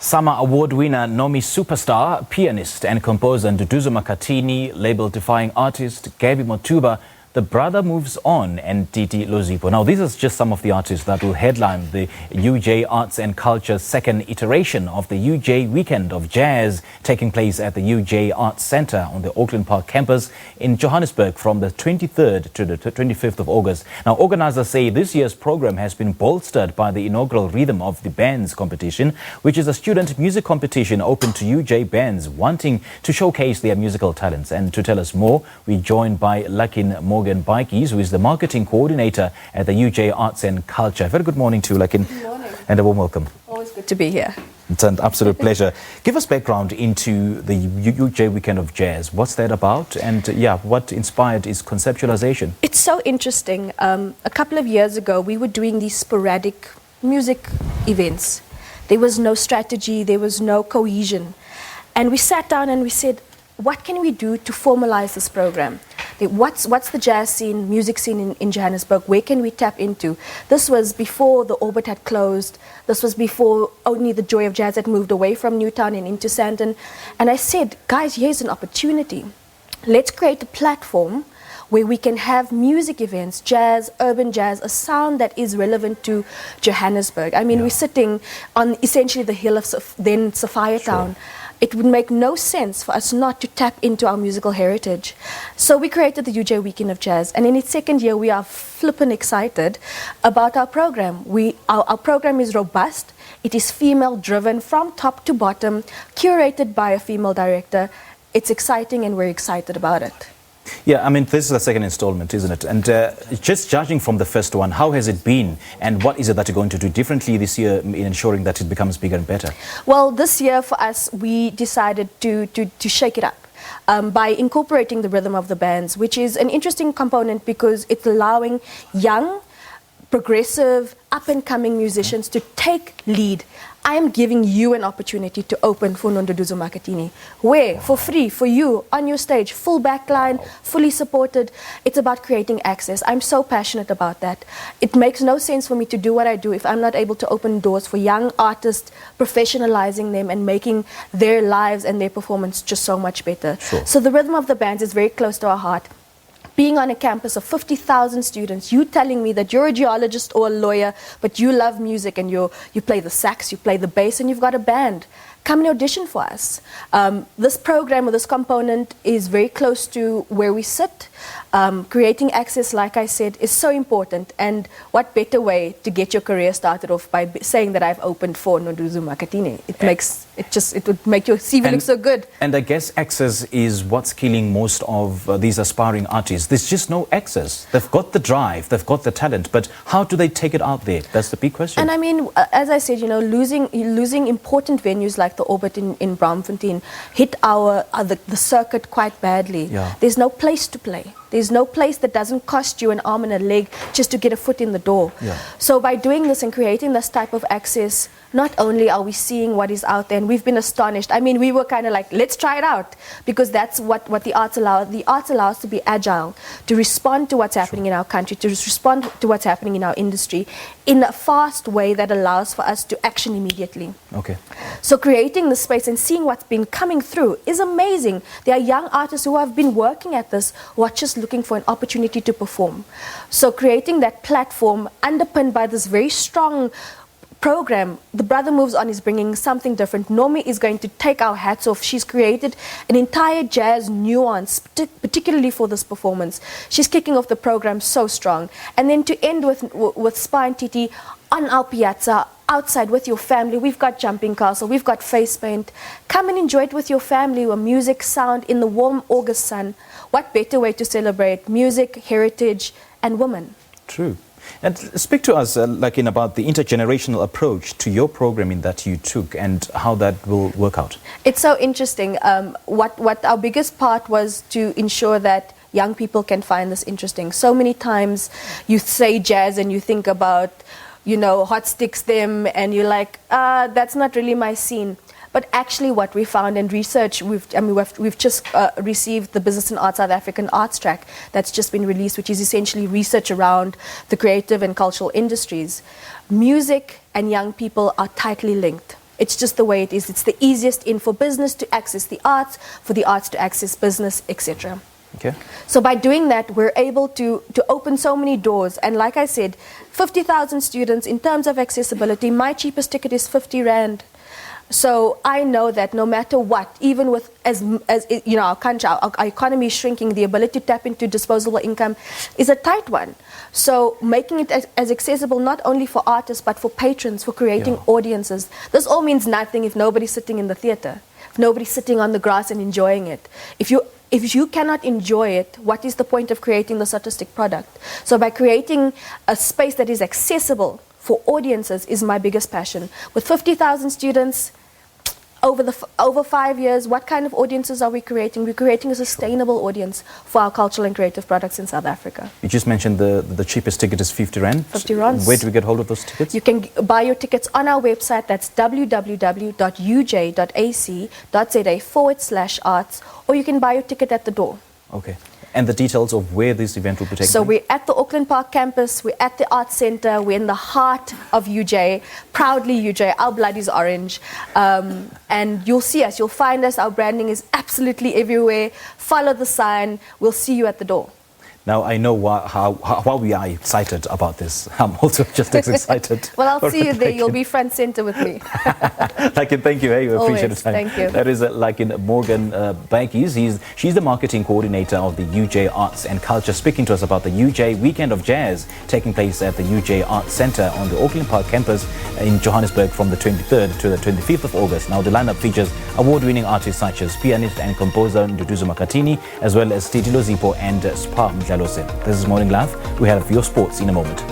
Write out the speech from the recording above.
Summer Award winner Nomi Supasta, pianist and composer Nduduzo Makhathini, label-defying artist Gabi Motuba, The Brother Moves On, and Titi, Luzipo. Now, these are just some of the artists that will headline the UJ Arts and Culture second iteration of the UJ Weekend of Jazz, taking place at the UJ Arts Centre on the Auckland Park Campus in Johannesburg from the 23rd to the 25th of August. Now, organisers say this year's program has been bolstered by the inaugural Rhythm of the Bands competition, which is a student music competition open to UJ bands wanting to showcase their musical talents. And to tell us more, we're joined by Lakin Morgan-Baatjies, who is the Marketing Co-ordinator at the UJ Arts and Culture. Very good morning to you, Lakin. Good morning. And a warm welcome. Always good to be here. It's an absolute pleasure. Give us background into the UJ Weekend of Jazz. What's that about? And what inspired its conceptualization? It's so interesting. A couple of years ago, we were doing these sporadic music events. There was no strategy, there was no cohesion. And we sat down and we said, what can we do to formalize this program? What's the jazz scene, music scene in Johannesburg? Where can we tap into? This was before the Orbit had closed. This was before only the Joy of Jazz had moved away from Newtown and into Sandton. And I said, guys, here's an opportunity. Let's create a platform where we can have music events, jazz, urban jazz, a sound that is relevant to Johannesburg. I mean, we're sitting on essentially the hill of then Sapphire Town. It would make no sense for us not to tap into our musical heritage. So we created the UJ Weekend of Jazz, and in its second year we are flippin' excited about our program. Our program is robust, it is female driven from top to bottom, curated by a female director. It's exciting and we're excited about it. Yeah, I mean, this is the second installment, isn't it? And just judging from the first one, how has it been? And what is it that you're going to do differently this year in ensuring that it becomes bigger and better? Well, this year for us, we decided to shake it up by incorporating the rhythm of the bands, which is an interesting component because it's allowing young, progressive, up-and-coming musicians to take lead. I am giving you an opportunity to open for Nduduzo Makhathini. Where? For free, for you, on your stage, full backline, fully supported. It's about creating access. I'm so passionate about that. It makes no sense for me to do what I do if I'm not able to open doors for young artists, professionalizing them and making their lives and their performance just so much better. Sure. So the rhythm of the bands is very close to our heart. Being on a campus of 50,000 students, you telling me that you're a geologist or a lawyer, but you love music and you play the sax, you play the bass, and you've got a band. Come and audition for us. This program or this component is very close to where we sit. Creating access, like I said, is so important. And what better way to get your career started off by saying that I've opened for Nduduzo Makhathini? It would make your CV look so good. And I guess access is what's killing most of these aspiring artists. There's just no access. They've got the drive, they've got the talent, but how do they take it out there? That's the big question. And I mean, as I said, you know, losing important venues like the Orbit in Braamfontein hit the circuit quite badly. Yeah. There's no place to play. There's no place that doesn't cost you an arm and a leg just to get a foot in the door. Yeah. So by doing this and creating this type of access, not only are we seeing what is out there, and we've been astonished. I mean, we were kind of like, let's try it out, because that's what the arts allow. The arts allow us to be agile, to respond to what's happening in our country, to respond to what's happening in our industry in a fast way that allows for us to action immediately. Okay. So creating the space and seeing what's been coming through is amazing. There are young artists who have been working at this, who are just looking for an opportunity to perform. So creating that platform underpinned by this very strong program, The Brother Moves On is bringing something different. Nomi is going to take our hats off. She's created an entire jazz nuance, particularly for this performance. She's kicking off the program so strong. And then to end with Spa and Titi on our piazza, outside with your family. We've got jumping castle, we've got face paint. Come and enjoy it with your family, with music, sound in the warm August sun. What better way to celebrate music, heritage, and women? True. And speak to us, Lakin, about the intergenerational approach to your programming that you took and how that will work out. It's so interesting. What our biggest part was to ensure that young people can find this interesting. So many times you say jazz and you think about, you know, hot sticks them, and you're like, that's not really my scene. But actually what we found in research, we've just received the Business and Arts South African Arts Track that's just been released, which is essentially research around the creative and cultural industries. Music and young people are tightly linked. It's just the way it is. It's the easiest in for business to access the arts, for the arts to access business, etc. Okay. So by doing that, we're able to open so many doors. And like I said, 50,000 students, in terms of accessibility, my cheapest ticket is 50 Rand. So I know that no matter what, even with as you know, our country, our economy is shrinking, the ability to tap into disposable income is a tight one. So making it as accessible not only for artists but for patrons, for creating audiences. This all means nothing if nobody's sitting in the theater, if nobody's sitting on the grass and enjoying it. If you cannot enjoy it, what is the point of creating this artistic product? So by creating a space that is accessible for audiences is my biggest passion. With 50,000 students, over 5 years, what kind of audiences are we creating? We're creating a sustainable audience for our cultural and creative products in South Africa. You just mentioned the cheapest ticket is 50 Rand. 50 Rands. Where do we get hold of those tickets? You can buy your tickets on our website. That's www.uj.ac.za/arts, or you can buy your ticket at the door. Okay. And the details of where this event will be taking So place? we're at the Auckland Park Campus, we're at the Arts Centre, we're in the heart of UJ, proudly UJ, our blood is orange. And you'll see us, you'll find us, our branding is absolutely everywhere. Follow the sign, we'll see you at the door. Now, I know how we are excited about this. I'm also just as excited. Well, I'll see you there. You'll be front center with me. Lakin, thank you. Hey, I appreciate the time. Thank you. That is Lakin Morgan-Baatjies. She's the marketing coordinator of the UJ Arts and Culture, speaking to us about the UJ Weekend of Jazz taking place at the UJ Arts Centre on the Auckland Park Campus in Johannesburg from the 23rd to the 25th of August. Now, the lineup features award-winning artists such as pianist and composer Nduduzo Makhathini, as well as Titi, Luzipo and Spa. This is Morning Live. We have your sports in a moment.